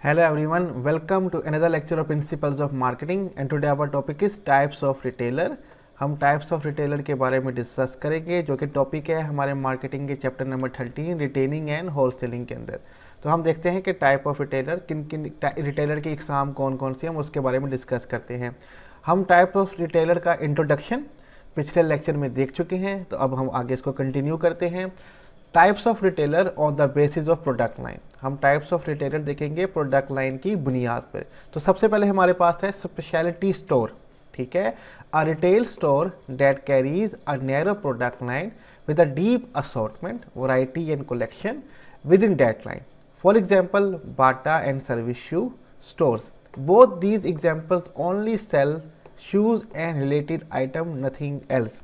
Hello everyone, welcome to another lecture of Principles of Marketing and today our topic is Types of Retailer। हम types of retailer के बारे में discuss करेंगे जो कि topic है हमारे मार्केटिंग के chapter number 13 retaining and wholesaling के अंदर। तो हम देखते हैं कि टाइप ऑफ रिटेलर किन किन रिटेलर की इकसाम कौन कौन सी हम उसके बारे में डिस्कस करते हैं। हम टाइप ऑफ रिटेलर का इंट्रोडक्शन पिछले लेक्चर में देख चुके हैं, तो अब हम आगे इसको कंटिन्यू करते हैं। Types of retailer on the basis of product line. हम टाइप्स ऑफ रिटेलर देखेंगे प्रोडक्ट लाइन की बुनियाद पर। तो सबसे पहले हमारे पास है स्पेशलिटी स्टोर, ठीक है। A retail store that carries a narrow product line with a deep assortment, variety and collection within that line. For example Bata and service shoe stores. Both these examples only sell shoes and related item, nothing else.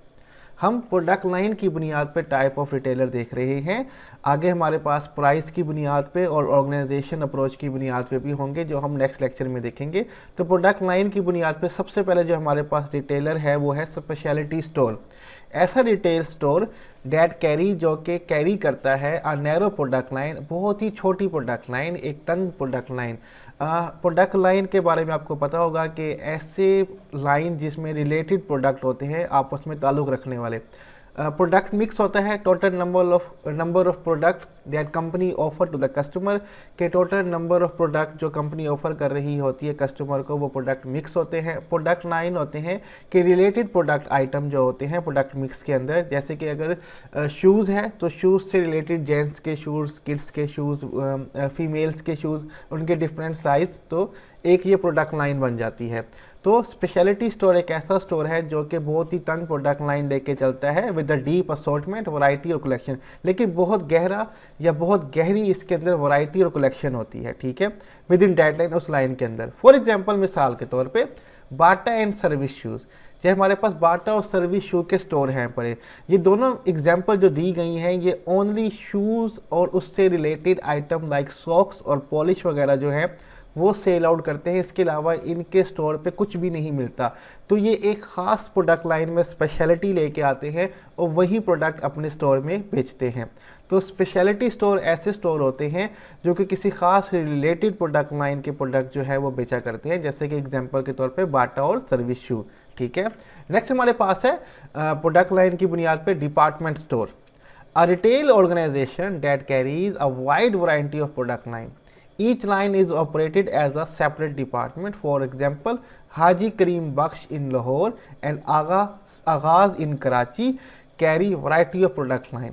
हम product line की बुनियाद पे type of retailer देख रहे हैं। आगे हमारे पास price की बुनियाद पे और ऑर्गेनाइजेशन अप्रोच की बुनियाद पे भी होंगे जो हम नेक्स्ट लेक्चर में देखेंगे। तो प्रोडक्ट लाइन की बुनियाद पे सबसे पहले जो हमारे पास रिटेलर है वो है स्पेशलिटी स्टोर। ऐसा रिटेल स्टोर डेट कैरी जो कि कैरी करता है अ नैरो प्रोडक्ट लाइन, बहुत ही छोटी प्रोडक्ट लाइन, एक तंग प्रोडक्ट लाइन। प्रोडक्ट लाइन के बारे में आपको पता होगा कि ऐसे लाइन जिसमें रिलेटेड प्रोडक्ट होते हैं आपस में ताल्लुक़ रखने वाले। प्रोडक्ट मिक्स होता है, total number of product that company offer to the customer के टोटल नंबर ऑफ प्रोडक्ट जो कंपनी ऑफर कर रही होती है कस्टमर को, वो प्रोडक्ट मिक्स होते हैं। प्रोडक्ट लाइन होते हैं कि रिलेटेड प्रोडक्ट आइटम जो होते हैं प्रोडक्ट मिक्स के अंदर। जैसे कि अगर शूज़ है तो शूज़ से रिलेटेड जेंट्स के शूज़, किड्स के शूज़, फीमेल्स के शूज़, उनके डिफरेंट साइज़, तो एक ये प्रोडक्ट लाइन बन जाती है। तो स्पेशलिटी स्टोर एक ऐसा स्टोर है जो कि बहुत ही तंग प्रोडक्ट लाइन लेके चलता है with the deep assortment, variety और कलेक्शन, लेकिन बहुत गहरा या बहुत गहरी इसके अंदर वैरायटी और कलेक्शन होती है, ठीक है, विद इन डेट लाइन, उस लाइन के अंदर। फॉर एग्जांपल मिसाल के तौर पे बाटा एंड सर्विस शूज़, ये हमारे पास बाटा और सर्विस शू के स्टोर हैं पड़े। ये दोनों एग्जांपल जो दी गई हैं ये ओनली शूज़ और उससे रिलेटेड आइटम लाइक सॉक्स और पॉलिश वगैरह जो है वो सेल आउट करते हैं। इसके अलावा इनके स्टोर पे कुछ भी नहीं मिलता। तो ये एक ख़ास प्रोडक्ट लाइन में स्पेशलिटी लेके आते हैं और वही प्रोडक्ट अपने स्टोर में बेचते हैं। तो स्पेशलिटी स्टोर ऐसे स्टोर होते हैं जो कि किसी खास रिलेटेड प्रोडक्ट लाइन के प्रोडक्ट जो है वो बेचा करते हैं, जैसे कि एग्जांपल के तौर पे बाटा और सर्विस शू, ठीक है। नेक्स्ट हमारे पास है प्रोडक्ट लाइन की बुनियाद पे department store. A retail organisation that carries a wide variety of product line. Each line is operated as a separate department. For example, Haji Karim Baksh in Lahore and Agaz in Karachi carry variety of product line.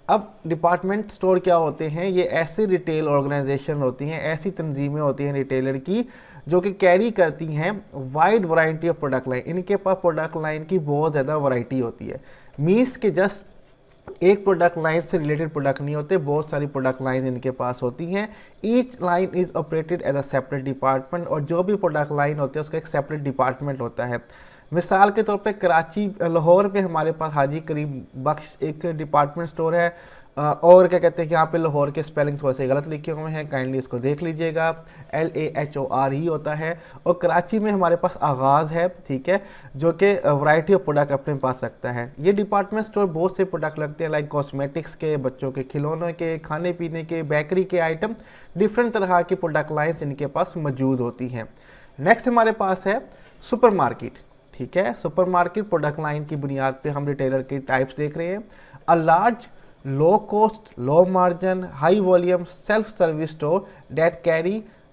अब department store क्या होते हैं? ये ऐसे retail organisation होती हैं, ऐसी तंजीमें होती हैं रिटेलर की जो कि कैरी करती हैं wide variety of product line. इनके पास प्रोडक्ट लाइन की बहुत ज़्यादा वैरायटी होती है। मीन्स के जस्ट एक प्रोडक्ट लाइन से रिलेटेड प्रोडक्ट नहीं होते, बहुत सारी प्रोडक्ट लाइन इनके पास होती हैं। Each line is operated as a separate department, और जो भी प्रोडक्ट लाइन होती है उसका एक सेपरेट डिपार्टमेंट होता है। मिसाल के तौर पे कराची, लाहौर पे हमारे पास हाजी करीम बख्श एक डिपार्टमेंट स्टोर है। और क्या कहते हैं कि यहाँ पे लाहौर के स्पेलिंग थोड़े से गलत लिखे हुए हैं, काइंडली इसको देख लीजिएगा। LAHOR ही होता है। और कराची में हमारे पास आगाज़ है, ठीक है, जो कि वैरायटी ऑफ प्रोडक्ट अपने पास रखता है। ये डिपार्टमेंट स्टोर बहुत से प्रोडक्ट लगते हैं लाइक कॉस्मेटिक्स के, बच्चों के खिलौनों के, खाने पीने के, बेकरी के आइटम, डिफरेंट तरह की प्रोडक्ट लाइन्स इनके पास मौजूद होती हैं। नेक्स्ट हमारे पास है सुपर मार्केट, ठीक है। सुपर मार्केट प्रोडक्ट लाइन की बुनियाद पर हम रिटेलर के टाइप्स देख रहे हैं। A large low cost, low margin, high volume self-service store that carry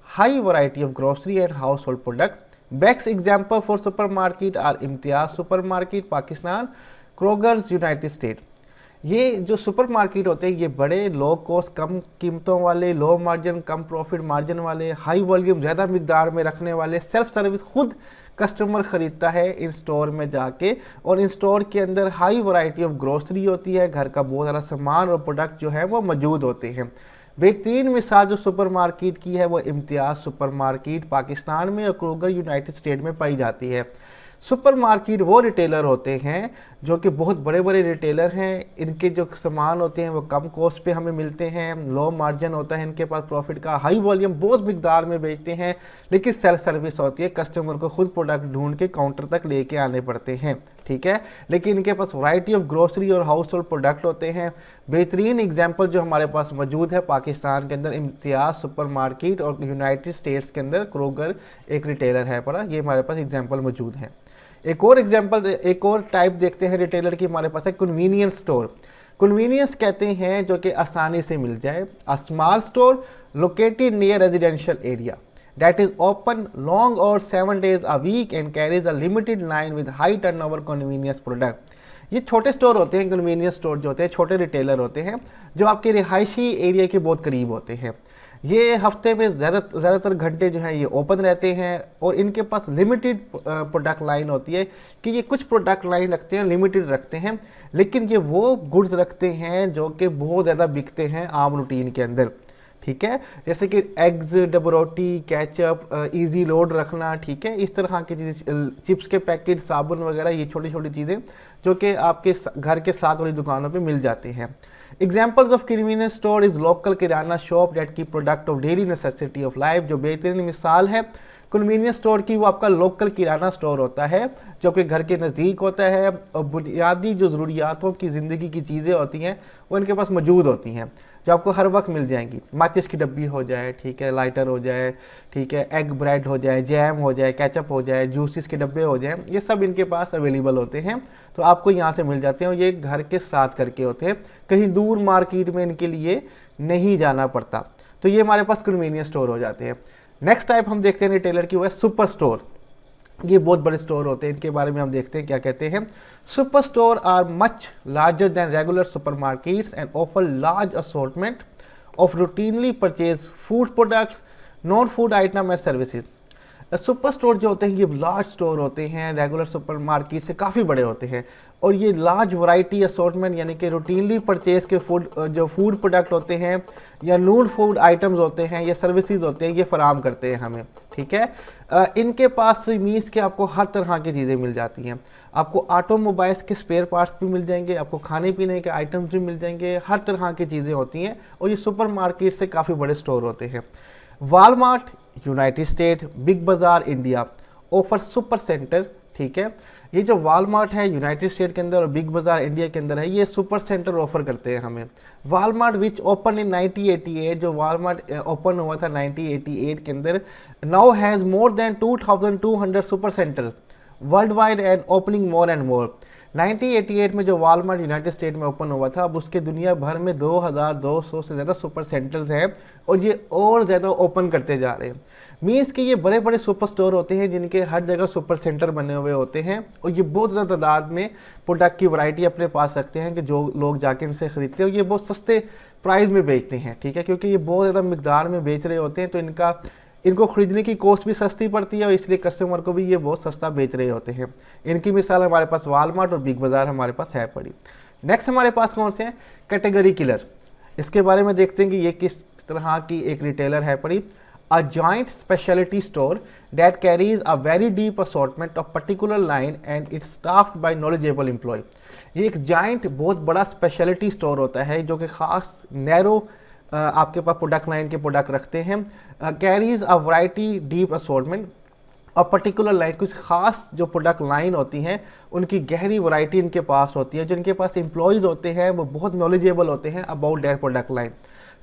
high variety of grocery and household product. Best example for supermarket are Imtiaz Supermarket Pakistan, Kroger's United States. ये जो super market होते हैं ये बड़े low cost, कम कीमतों वाले, low margin, कम profit margin वाले, high volume, ज़्यादा मिकदार में रखने वाले, सेल्फ सर्विस, खुद कस्टमर ख़रीदता है इन स्टोर में जाके, और इन स्टोर के अंदर हाई वैरायटी ऑफ ग्रोसरी होती है, घर का बहुत सारा सामान और प्रोडक्ट जो है वो मौजूद होते हैं। बेहतरीन मिसाल जो सुपर मार्केट की है वो इम्तियाज़ सुपर मार्केट पाकिस्तान में और क्रोगर यूनाइटेड स्टेट में पाई जाती है। सुपर मार्केट वो रिटेलर होते हैं जो कि बहुत बड़े बड़े रिटेलर हैं। इनके जो सामान होते हैं वो कम कॉस्ट पे हमें मिलते हैं, लो मार्जिन होता है इनके पास प्रॉफिट का, हाई वॉल्यूम बहुत मिकदार में बेचते हैं, लेकिन सेल्फ सर्विस होती है, कस्टमर को खुद प्रोडक्ट ढूंढ के काउंटर तक लेके आने पड़ते हैं, ठीक है, लेकिन इनके पास वैरायटी ऑफ ग्रोसरी और हाउस होल्ड प्रोडक्ट होते हैं। बेहतरीन एग्जाम्पल जो हमारे पास मौजूद है पाकिस्तान के अंदर इम्तियाज़ सुपरमार्केट और यूनाइटेड स्टेट्स के अंदर क्रोगर एक रिटेलर है पड़ा, ये हमारे पास एग्जाम्पल मौजूद है। एक और एग्जाम्पल, एक और टाइप देखते हैं रिटेलर की, हमारे पास है कन्वीनियंस स्टोर। कन्वीनियंस कहते हैं जो कि आसानी से मिल जाए। A small store located near residential area that is open long or 7 days a week and carries a limited line with high turnover convenience product। ये छोटे स्टोर होते हैं, कन्वीनियंस स्टोर जो होते हैं छोटे रिटेलर होते हैं जो आपके रिहायशी एरिया के बहुत करीब होते हैं। ये हफ्ते में ज़्यादातर घंटे जो हैं ये ओपन रहते हैं और इनके पास लिमिटेड प्रोडक्ट लाइन होती है कि ये कुछ प्रोडक्ट लाइन रखते हैं, लिमिटेड रखते हैं, लेकिन ये वो गुड्स रखते हैं जो कि बहुत ज़्यादा बिकते हैं आम रूटीन के अंदर, ठीक है, जैसे कि एग्स, डबल रोटी, केचप, इजी लोड रखना, ठीक है, इस तरह की चीज़ें, चिप्स के पैकेट, साबुन वगैरह, ये छोटी छोटी चीज़ें जो कि आपके घर के साथ वाली दुकानों पे मिल जाते हैं। Examples of convenience store is local kirana shop that keep product of daily necessity of life. जो बेहतरीन मिसाल है कन्वीनियंस स्टोर की, वो आपका लोकल किराना स्टोर होता है जो कि घर के नज़दीक होता है और बुनियादी जो ज़रूरियातों की ज़िंदगी की चीज़ें होती हैं वो इनके पास मौजूद होती हैं जो आपको हर वक्त मिल जाएंगी। माचिस की डब्बी हो जाए, ठीक है, लाइटर हो जाए, ठीक है, एग ब्रेड हो जाए, जैम हो जाए, केचप हो जाए, जूसेस के डब्बे हो जाए, ये सब इनके पास अवेलेबल होते हैं, तो आपको यहाँ से मिल जाते हैं और ये घर के साथ करके होते हैं, कहीं दूर मार्केट में इनके लिए नहीं जाना पड़ता। तो ये हमारे पास कन्वीनियंस स्टोर हो जाते हैं। नेक्स्ट टाइप हम देखते हैं रिटेलर की, वो है सुपर स्टोर। ये बहुत बड़े स्टोर होते हैं, इनके बारे में हम देखते हैं क्या कहते हैं। Superstore are much larger than regular supermarkets and offer large assortment of routinely purchase food products, non food item and services. Superstore जो होते हैं ये लार्ज स्टोर होते हैं, रेगुलर सुपरमार्केट से काफ़ी बड़े होते हैं और ये लार्ज वैरायटी असॉर्टमेंट यानी कि रूटीनली परचेज के फूड प्रोडक्ट होते हैं या नॉन फूड आइटम्स होते हैं या सर्विसेज होते हैं, ये फराम करते हैं हमें, ठीक है। इनके पास मीन्स के आपको हर तरह की चीज़ें मिल जाती हैं, आपको ऑटोमोबाइल्स के स्पेयर पार्ट्स भी मिल जाएंगे, आपको खाने पीने के आइटम्स भी मिल जाएंगे, हर तरह की चीज़ें होती हैं और ये सुपरमार्केट से काफ़ी बड़े स्टोर होते हैं। वालमार्ट यूनाइटेड स्टेट, बिग बाज़ार इंडिया ऑफर सुपर सेंटर, ठीक है। ये जो वालमार्ट है यूनाइटेड स्टेट के अंदर और बिग बाज़ार इंडिया के अंदर है, ये सुपर सेंटर ऑफर करते हैं हमें। वालमार्ट विच ओपन इन 1988, जो वालमार्ट ओपन हुआ था 1988 के अंदर, now has more than 2200 super centre world wide and opening more and more. 1988 में जो वालमार्ट यूनाइटेड स्टेट में ओपन हुआ था, अब उसके दुनिया भर में 2200 से ज़्यादा सुपर सेंटर्स हैं और ये और ज़्यादा ओपन करते जा रहे हैं। मीन्स कि ये बड़े बड़े सुपर स्टोर होते हैं जिनके हर जगह सुपर सेंटर बने हुए होते हैं और ये बहुत ज़्यादा तादाद में प्रोडक्ट की वैरायटी अपने पास रखते हैं कि जो लोग जाके इनसे ख़रीदते हैं, ये बहुत सस्ते प्राइस में बेचते हैं, ठीक है, क्योंकि ये बहुत ज़्यादा मिकदार में बेच रहे होते हैं तो इनको ख़रीदने की कॉस्ट भी सस्ती पड़ती है और इसलिए कस्टमर को भी ये बहुत सस्ता बेच रहे होते हैं। इनकी मिसाल हमारे पास वालमार्ट और बिग बाज़ार हमारे पास है पड़ी। नेक्स्ट हमारे पास कौन से हैं, कैटेगरी किलर। इसके बारे में देखते हैं कि ये किस तरह की एक रिटेलर है पड़ी। A joint speciality store that carries a very deep assortment of particular line and it's staffed by knowledgeable employ. ये एक जॉइंट बहुत बड़ा स्पेशलिटी स्टोर होता है जो कि ख़ास नैरो आपके पास प्रोडक्ट लाइन के प्रोडक्ट रखते हैं। Carries a variety deep assortment और पर्टिकुलर लाइन, कुछ खास जो प्रोडक्ट लाइन होती हैं उनकी गहरी वैरायटी इनके पास होती है, जो इनके पास एम्प्लॉयज़ होते हैं वो बहुत नॉलेजेबल होते हैं about their product line.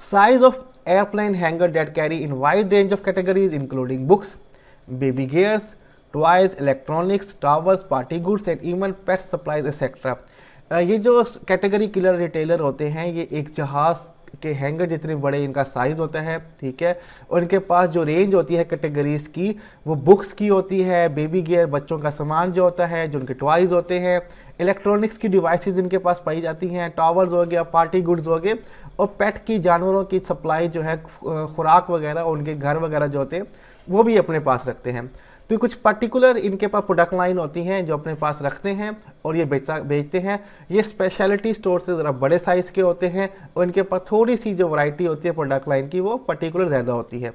Size of airplane hanger that carry in wide range of categories including books, baby gears, toys, electronics, towers, party goods and even pet supplies etcetera. ये जो category killer retailer होते हैं ये एक जहाज़ के hanger जितने बड़े इनका साइज़ होता है, ठीक है, और इनके पास जो रेंज होती है कैटेगरीज की वो बुक्स की होती है, बेबी गियर बच्चों का सामान जो होता है, जो उनके टॉयज़ होते हैं, इलेक्ट्रॉनिक्स की डिवाइसेस इनके पास पाई जाती हैं, टावर्स हो गया, पार्टी गुड्स हो गए और पेट की जानवरों की सप्लाई जो है खुराक वगैरह उनके घर वगैरह जो होते हैं वो भी अपने पास रखते हैं। तो कुछ पर्टिकुलर इनके पास प्रोडक्ट लाइन होती हैं जो अपने पास रखते हैं और ये बेचते हैं। ये स्पेशलिटी स्टोर से ज़रा बड़े साइज़ के होते हैं और इनके पास थोड़ी सी जो वैरायटी होती है प्रोडक्ट लाइन की वो पर्टिकुलर ज़्यादा होती है।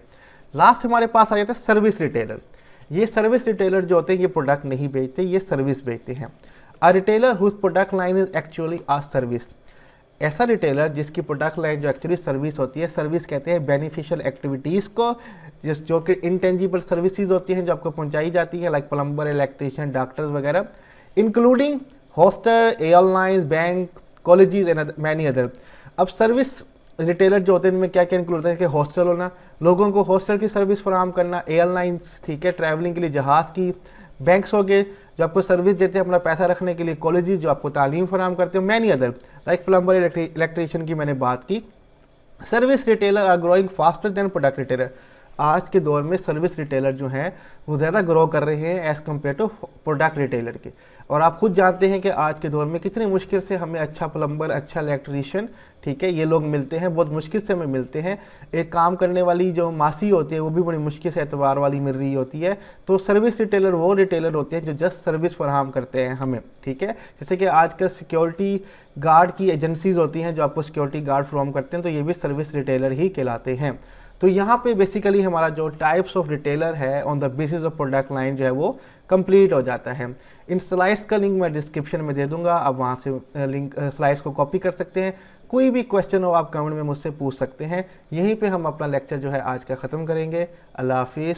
लास्ट हमारे पास आ जाता है सर्विस रिटेलर। ये सर्विस रिटेलर जो होते हैं ये प्रोडक्ट नहीं बेचते, ये सर्विस बेचते हैं। A retailer whose product line is actually a service. ऐसा रिटेलर जिसकी प्रोडक्ट लाइन जो एक्चुअली सर्विस होती है, सर्विस कहते हैं बेनिफिशियल एक्टिविटीज़ को, जो कि इंटेंजिबल सर्विसेज होती हैं जो आपको पहुंचाई जाती है, लाइक प्लम्बर, इलेक्ट्रीशियन, डॉक्टर्स वगैरह, including hostel, airlines, bank, colleges and many other. अब सर्विस रिटेलर जो होते हैं इनमें क्या क्या इंक्लूड होता है कि हॉस्टल होना, लोगों को हॉस्टल की सर्विस फराहम करना, एयरलाइंस, ठीक है, ट्रैवलिंग के लिए जहाज़ की, बैंक्स हो गए जो आपको सर्विस देते हैं अपना पैसा रखने के लिए, कॉलेजेस जो आपको तालीम फराहम करते हैं, many other like plumber, electrician की मैंने बात की। Service retailer are growing faster than product retailer. आज के दौर में सर्विस रिटेलर जो हैं वो ज़्यादा ग्रो कर रहे हैं as compare to product retailer के। और आप खुद जानते हैं कि आज के दौर में कितनी मुश्किल से हमें अच्छा प्लम्बर, अच्छा इलेक्ट्रीशियन, ठीक है, ये लोग मिलते हैं, बहुत मुश्किल से हमें मिलते हैं। एक काम करने वाली जो मासी होती है वो भी बड़ी मुश्किल से एतबार वाली मिल रही होती है। तो सर्विस रिटेलर वो रिटेलर होते हैं जो जस्ट सर्विस फराहम करते हैं हमें, ठीक है। जैसे कि आजकल सिक्योरिटी गार्ड की एजेंसीज होती हैं जो आपको सिक्योरिटी गार्ड फराहम करते हैं, तो ये भी सर्विस रिटेलर ही कहलाते हैं। तो यहाँ पे बेसिकली हमारा जो टाइप्स ऑफ रिटेलर है on the basis of product line जो है वो कंप्लीट हो जाता है। इन स्लाइड्स का लिंक मैं डिस्क्रिप्शन में दे दूंगा, आप वहाँ से लिंक स्लाइड्स को कॉपी कर सकते हैं। कोई भी क्वेश्चन हो आप कमेंट में मुझसे पूछ सकते हैं। यहीं पे हम अपना लेक्चर जो है आज का ख़त्म करेंगे। अल्लाह हाफिज़।